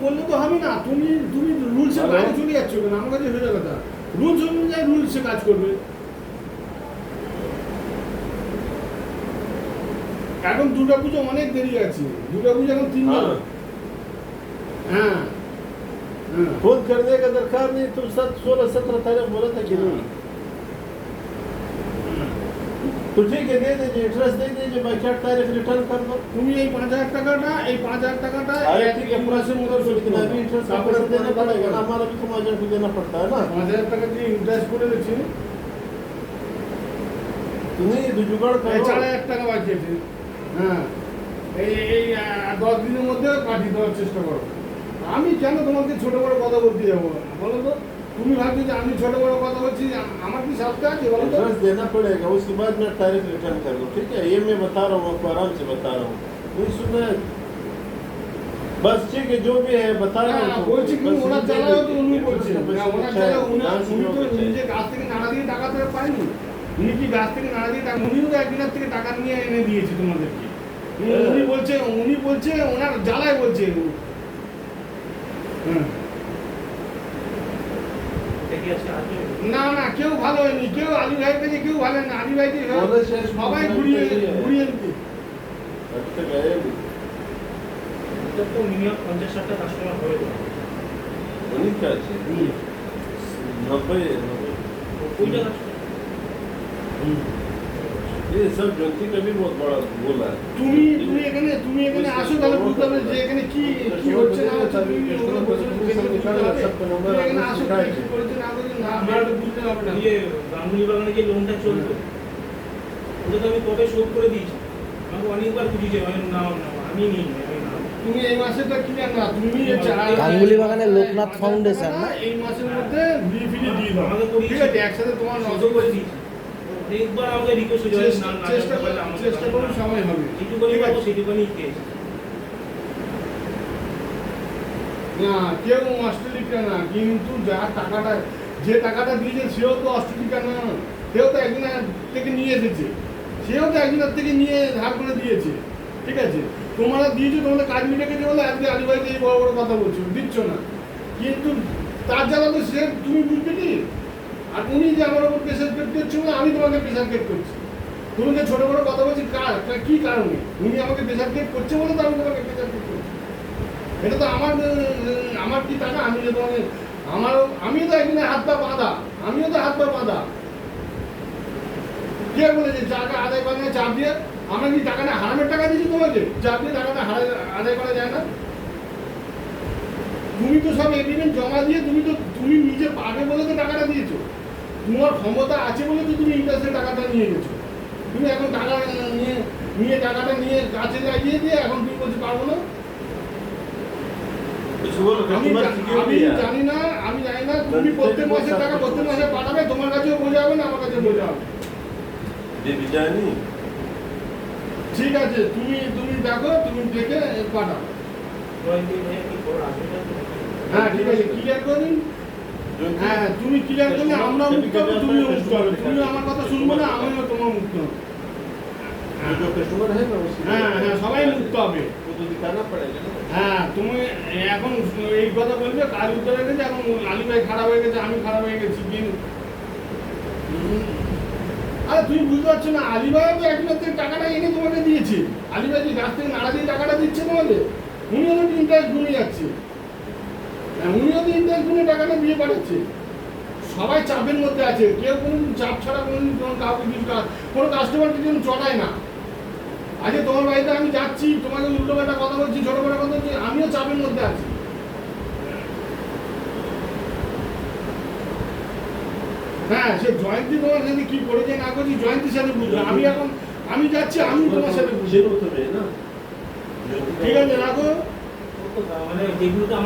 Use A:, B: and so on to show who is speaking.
A: বললে তো হবে না, তুমি তুমি রুলসের বাইরে চলে যাচ্ছ কেন? আমার কাছে হয়ে কথা, রুলস অনুযায়ী রুলসে কাজ করবে। এখন দুর্গাপুজো অনেক দেরি আছে, दुर्गापूजा এখন 3 মাস। हाँ
B: फोन करने का दरकार नहीं, तुम 16-17 तारीख बोला था कि नहीं? तो ठीक है, दे दीजिए, इंटरेस्ट दे दीजिए, बाकी 8 तारीख रिटर्न कर दो।
A: তুমি এই 5000 টাকাটা, এই 5000 টাকাটা
B: अरे ठीक है, पूरा से मुझे कितना भी इंटरेस्ट का पैसा देना पड़ेगा ना, हमारा भी तो मार्जिन को देना पड़ता है ना।
A: 5000 টাকা দিয়ে ইন্টারেস্ট করে দিচ্ছি,
B: তুমি দুজুগাড়
A: এই
B: করো।
A: 4000 টাকা বাকি আছে। হ্যাঁ, এই 10 দিনের মধ্যে পাঠিয়ে দেওয়ার চেষ্টা করো। আমি কেন তোমাকে ছোট বড় কথা বলতে যাবো বলো তো? তুমি ভাবছো যে আমি ছোট বড় কথা বলছি, আমার কি সাথে আছে বলো তো?
B: इंटरेस्ट देना पड़ेगा, उसके बाद मैं तारीख रिटर्न कर दूँ, ठीक है? ये मैं बता रहा हूँ आपको, आराम से बता रहा हूँ, नहीं सुना? बस ठीक है, जो भी है बता रहा हूँ।
A: বলছি কি ওনার চালাও তো উনি বলছে,
B: पैसा
A: ওনার
B: अच्छा है,
A: চালাও উনি
B: यहाँ से
A: উনি তো
B: लोग
A: নিজে গাছ থেকে নাড়া দিয়ে টাকা তো পায়নি। উনি কি গাছ থেকে নাড়া দিয়ে টাকা, উনিও তো একদিনের থেকে টাকা নিয়ে এনে দিয়েছে তোমাদেরকে। উনি বলছে ওনার জ্বালায় বলছে। হ্যাঁ, না না, কেউ ভালো হয়নি, কেউ আলী ভাইয়ের কাছে কেউ ভালো না, আলী ভাইকে সবাই ঘুরিয়ে ঘুরিয়ে দিতে।
B: अच्छा गए भी
C: তো মিনিমাম 50-60টা কাস্টমার হবে তো।
B: उन्हीं क्या चाहिए 90
C: ওই জায়গা
B: ये सब जनती का भी बहुत बड़ा बोला है।
A: তুমি এখানে আসো, তাহলে বুঝতে পারবে যে এখানে কি কি হচ্ছে না হচ্ছে। তুমি ওখানে বসে বসে এখানে আসো, কি করেছে না করেছে না আমরা তো বুঝতে হবে না।
C: ইয়ে গাঙ্গুলি বাগানে যে লোনটা চলতো, ওটা তো আমি কবে শোধ করে দিয়েছি। আমাকে অনেকবার বুঝিয়েছে, আমি নিই আমি না।
A: তুমি এই মাসেটা কি জানো না, তুমি
D: গাঙ্গুলি বাগানের লোকনাথ ফাউন্ডেশন না,
A: এই মাসের মধ্যে ঘুরিয়ে ফিরিয়ে দিয়ে দাও।
C: আমাকে করিয়েছে।
A: ঠিক আছে, একসাথে তোমার নজর করে দিচ্ছি।
C: একবার আমাকে রিকোয়েস্ট হয়ে না না
A: চেষ্টা করুন, সময় হবে।
C: যেটুকুনি পাবো সেটুকুনি পেয়েছি।
A: না, কেউ অস্ট্রেলিকা না, কিন্তু যে টাকাটা দিয়েছে সেও তো অস্ট্রেলিকা না, সেও তো একজনের থেকে নিয়ে এসেছে, সেও তো একজনের থেকে নিয়ে ধার করে দিয়েছে। ঠিক আছে, তোমরা দিয়েছো, তোমাদের কাজ মিটে গেছে বলে আজকে আলী ভাইকে এই বড় বড় কথা বলছো, দিচ্ছ না। কিন্তু তার জ্বালা তো সে তুমি বুঝবে কি? আর উনি যে আমার ওপর প্রেশার ক্রিয়েট করছে বলে আমি তোমাকে প্রেশার ক্রিয়েট করছি। তুমি যে ছোট বড় কথা বলছি কি কারণে? উনি আমাকে প্রেশার ক্রিয়েট করছে বলে তো আমি তোমাকে প্রেশার ক্রিয়েট করছি। এটা তো আমার কি টাকা, আমি যে তোমাকে আমি তো একদিনে হাত পা বাঁধা, আমিও তো হাত পা বাঁধা। কে বলেছে টাকা আদায় করা যায় চাপ দিয়ে? আমরা কি টাকাটা হারামের টাকা দিয়েছি তোমাকে? চাপ দিয়ে টাকাটা আদায় করা যায় না? তুমি তো সব এগ্রিমেন্ট জমা দিয়ে তুমি নিজে পাবে বলে তো টাকাটা দিয়েছো। তোমার ক্ষমতা আছে বলে তো তুমি ইন্টারেস্টের টাকাটা নিয়ে গেছো। তুমি এখন টাকা নিয়ে টাকাটা নিয়ে কাছে লাগিয়ে দিয়ে এখন তুমি বলতে পারবো না। আমি জানি না তুমি প্রত্যেক মাসের টাকা প্রত্যেক মাসে পাঠাবে, তোমার কাছেও বোঝা হবে না, আমার কাছে বোঝা হবে। ঠিক আছে, তুমি দেখো, তুমি দেখে পাঠাও। হ্যাঁ ঠিক আছে, ক্লিয়ার করে দিন। হ্যাঁ, তুমি ক্লিয়ার করলে আমরা মুক্ত হবে, তুমিও মুক্ত হবে। তুমি আমার কথা শুনবো না, আমিও তোমার মুক্ত হবে। হ্যাঁ হ্যাঁ, সবাই মুক্ত হবে। হ্যাঁ, তুমি এখন এই কথা বলবে, কাজ উত্তর হয়ে গেছে, এখন আলী ভাই খারাপ হয়ে গেছে, আমি খারাপ হয়ে গেছি। আরে তুমি বুঝতে পারছো না, আলী ভাই তো একজনের থেকে টাকাটা এনে তোমাকে দিয়েছে। আলী ভাই যে গাছ থেকে নাড়া দিয়ে টাকাটা দিচ্ছে তোমাকে, উনিও তো ইন্টারেস্ট গুনে যাচ্ছে, উনিও তো ইন্টারেস্ট গুনে টাকাটা দিয়ে পাঠাচ্ছে। সবাই চাপের মধ্যে আছে, কেউ কোনো চাপ ছাড়া কাউকে কোনো কাস্টমারকে যেন চড়ায় না। আজকে তোমার বাড়িতে আমি যাচ্ছি, তোমাকে উল্টো একটা কথা বলছি, ছোট বড় কথা বলছি, আমিও চাপের মধ্যে আছি। হ্যাঁ, সে জয়ন্তী তোমার সাথে কি করেছে না করেছি জয়ন্তীর সাথে বুঝবে। আমি যাচ্ছি, আমি তোমার সাথে বুঝবো। ঠিক আছে, রাখো।
C: মানে যেগুলো তো আমার